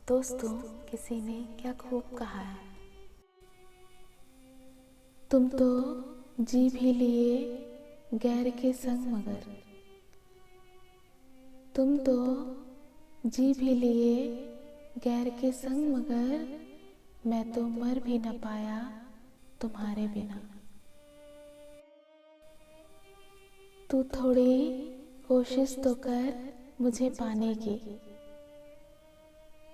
दोस्तों, किसी ने क्या खूब कहा है, तुम तो जी भी लिए गैर के संग मगर, तुम तो जी भी लिए गैर के संग मगर, मैं तो मर भी न पाया तुम्हारे बिना। तू थोड़ी कोशिश तो कर मुझे पाने की,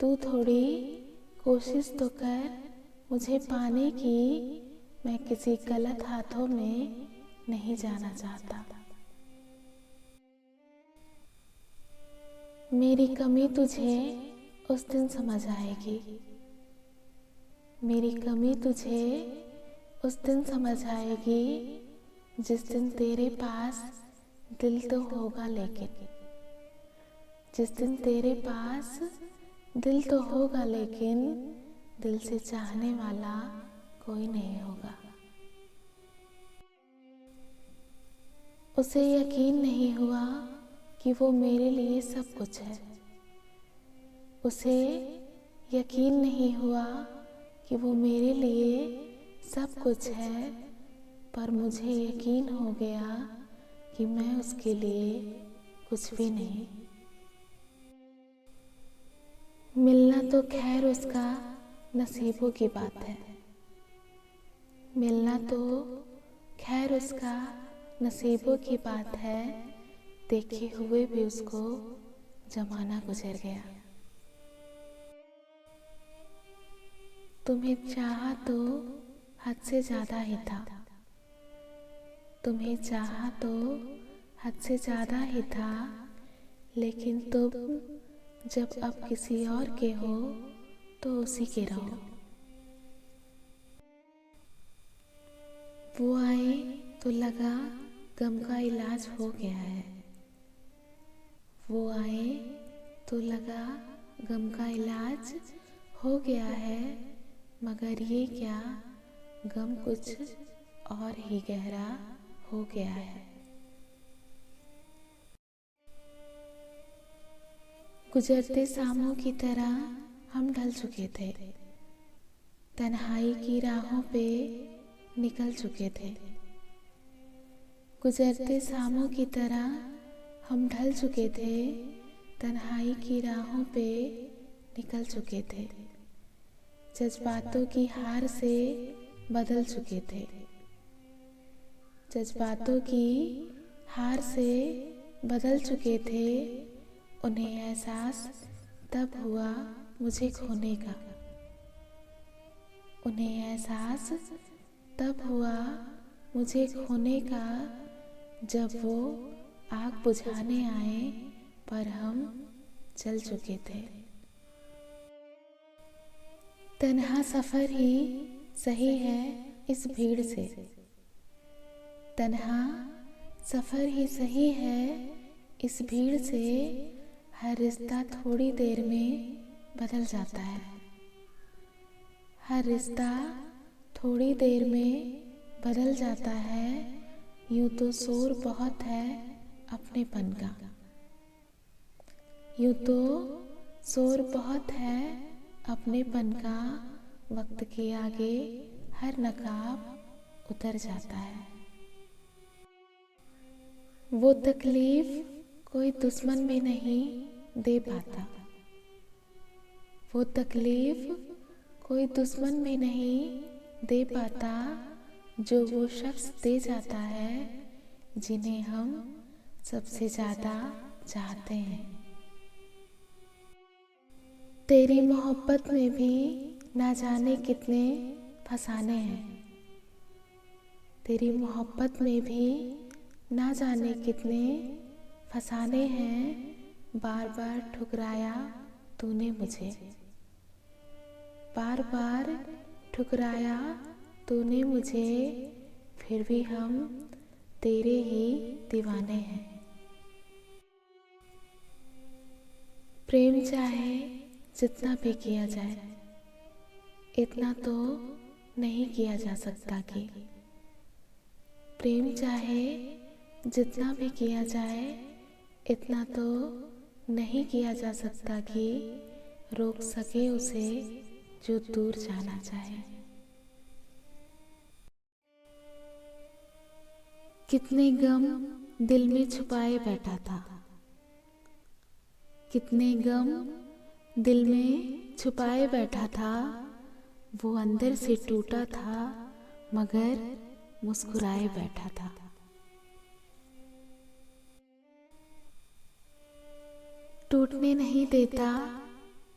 तू थोड़ी कोशिश तो कर मुझे पाने की, मैं किसी गलत हाथों में नहीं जाना चाहता। मेरी कमी तुझे उस दिन समझ आएगी, मेरी कमी तुझे उस दिन समझ आएगी, जिस दिन तेरे पास दिल तो होगा लेकिन, जिस दिन तेरे पास दिल तो होगा लेकिन दिल से चाहने वाला कोई नहीं होगा। उसे यकीन नहीं हुआ कि वो मेरे लिए सब कुछ है, उसे यकीन नहीं हुआ कि वो मेरे लिए सब कुछ है, पर मुझे यकीन हो गया कि मैं उसके लिए कुछ भी नहीं। मिलना तो खैर उसका नसीबों की बात है, मिलना तो खैर उसका नसीबों की बात है, देखे हुए भी उसको जमाना गुजर गया। तुम्हें चाहा तो हद से ज्यादा ही था, तुम्हें चाहा तो हद से ज्यादा ही था, लेकिन तुम जब अब किसी और के हो तो उसी के रहो। वो आए तो लगा गम का इलाज हो गया है, वो आए तो लगा गम का इलाज हो गया है, मगर ये क्या गम कुछ और ही गहरा हो गया है। गुजरते शामों की तरह हम ढल चुके थे, तन्हाई की राहों पे निकल चुके थे। गुजरते शामों की तरह हम ढल चुके थे, तन्हाई की राहों पे निकल चुके थे। जज्बातों की हार से बदल चुके थे, जज्बातों की हार से बदल चुके थे। उन्हें एहसास तब हुआ मुझे खोने का, उन्हें एहसास तब हुआ मुझे खोने का, जब वो आग बुझाने आए पर हम जल चुके थे। तन्हा सफर ही सही है इस भीड़ से, तन्हा सफर ही सही है इस भीड़ से, हर रिश्ता थोड़ी देर में बदल जाता है, हर रिश्ता थोड़ी देर में बदल जाता है। यूं तो शोर बहुत है अपनेपन का, यूं तो शोर बहुत है अपनेपन का, वक्त के आगे हर नकाब उतर जाता है। वो तकलीफ कोई दुश्मन भी नहीं दे पाता, वो तकलीफ कोई दुश्मन भी नहीं दे पाता, जो वो शख्स दे जाता है जिन्हें हम सबसे ज्यादा चाहते हैं। तेरी मोहब्बत में भी ना जाने कितने फसाने हैं, तेरी मोहब्बत में भी ना जाने कितने फसाने हैं, बार बार ठुकराया तूने मुझे, बार बार ठुकराया तूने मुझे, फिर भी हम तेरे ही दीवाने हैं। प्रेम चाहे जितना भी किया जाए, इतना तो नहीं किया जा सकता कि, प्रेम चाहे जितना भी किया जाए, इतना तो नहीं किया जा सकता कि रोक सके उसे जो दूर जाना चाहे। कितने गम दिल में छुपाए बैठा था, कितने गम दिल में छुपाए बैठा था, वो अंदर से टूटा था मगर मुस्कुराए बैठा था। टूटने नहीं देता,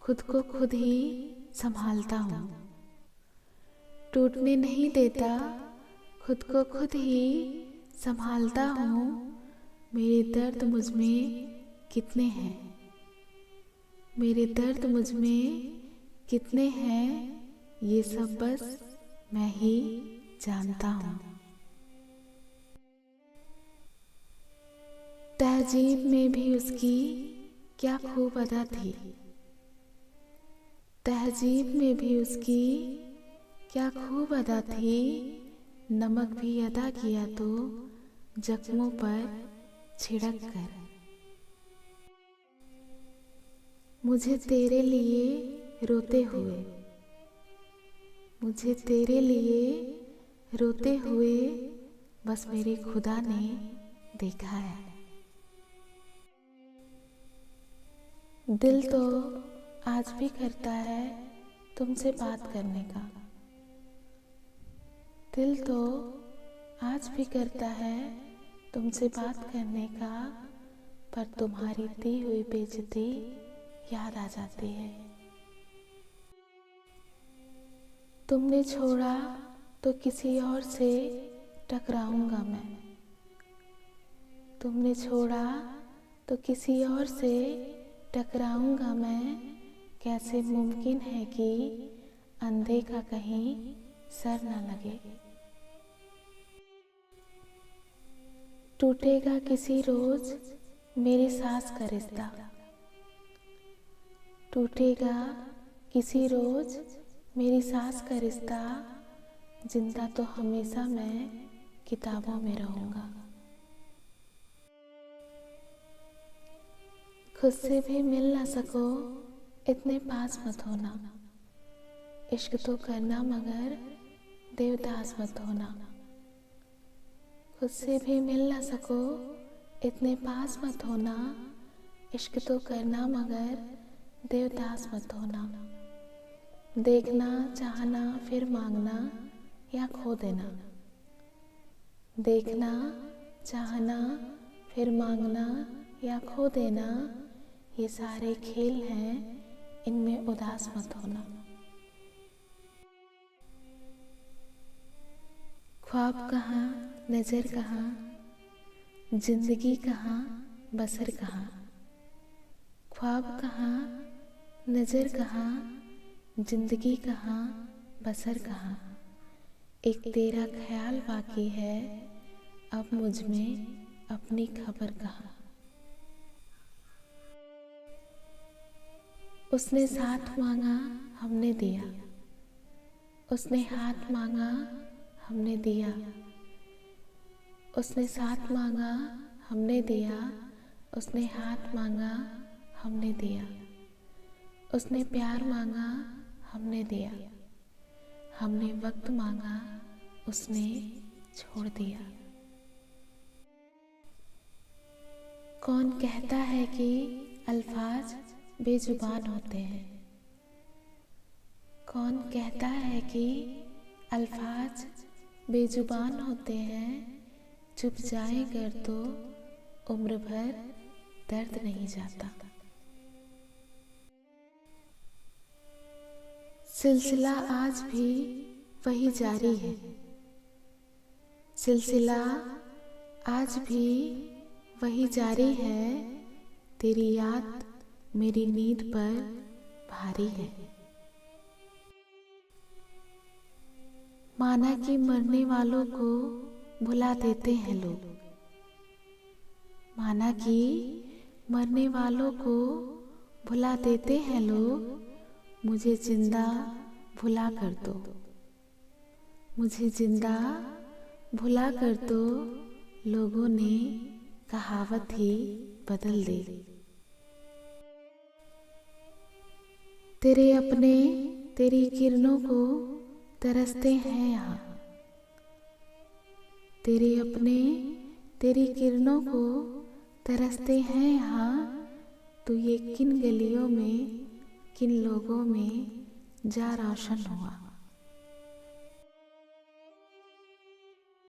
खुद को खुद ही संभालता हूँ। टूटने नहीं देता, खुद को खुद ही संभालता हूँ। मेरे दर्द मुझ में कितने हैं, मेरे दर्द मुझ में कितने हैं, ये सब बस मैं ही जानता हूँ। तहजीब में भी उसकी क्या खूब अदा थी, तहजीब में भी उसकी क्या खूब अदा थी। नमक भी अदा किया तो जख्मों पर छिड़क कर। मुझे तेरे लिए रोते हुए, मुझे तेरे लिए रोते हुए बस मेरे खुदा ने देखा है। दिल तो आज भी करता है तुमसे बात करने का, दिल तो आज भी करता है तुमसे बात करने का, पर तुम्हारी दी हुई बेइज्जती याद आ जाती है। तुमने छोड़ा तो किसी और से टकराऊंगा मैं, तुमने छोड़ा तो किसी और से टकराऊंगा मैं। कैसे मुमकिन है कि अंधे का कहीं सर न लगे। टूटेगा किसी रोज मेरी सांस का रिश्ता, टूटेगा किसी रोज मेरी सांस का रिश्ता। जिंदा तो हमेशा मैं किताबों में रहूंगा। खुद से भी मिल ना सको इतने पास मत होना, इश्क तो करना मगर देवदास मत होना। खुद से भी मिल ना सको इतने पास मत होना, इश्क तो करना मगर देवदास मत होना। देखना चाहना फिर मांगना या खो देना, देखना चाहना फिर मांगना या खो देना। ये सारे खेल हैं, इनमें उदास मत होना। ख्वाब कहाँ नजर कहाँ, जिंदगी कहाँ बसर कहाँ। ख्वाब कहाँ नजर कहाँ, जिंदगी कहाँ बसर कहाँ। एक तेरा ख्याल बाकी है, अब मुझ में अपनी खबर कहाँ। उसने साथ मांगा हमने दिया, उसने हाथ मांगा हमने दिया, उसने साथ मांगा हमने दिया, उसने हाथ मांगा हमने दिया, उसने प्यार मांगा हमने दिया, हमने वक्त मांगा उसने छोड़ दिया। कौन कहता है कि अल्फाज बेजुबान होते हैं, कौन कहता है कि अल्फाज बेजुबान होते हैं। चुप जाए कर तो उम्र भर दर्द नहीं जाता। सिलसिला आज भी वही जारी है, सिलसिला आज भी वही जारी है। तेरी याद मेरी नींद पर भारी है। माना कि मरने वालों को भुला देते हैं लोग, माना कि मरने वालों को भुला देते हैं लोग। मुझे जिंदा भुला कर दो, मुझे जिंदा भुला कर दो। लोगों ने कहावत ही बदल दी। तेरे अपने तेरी किरणों को तरसते हैं यहाँ। तेरे अपने तेरी किरणों को तरसते हैं यहाँ। तू ये किन गलियों में किन लोगों में जा रोशन हुआ।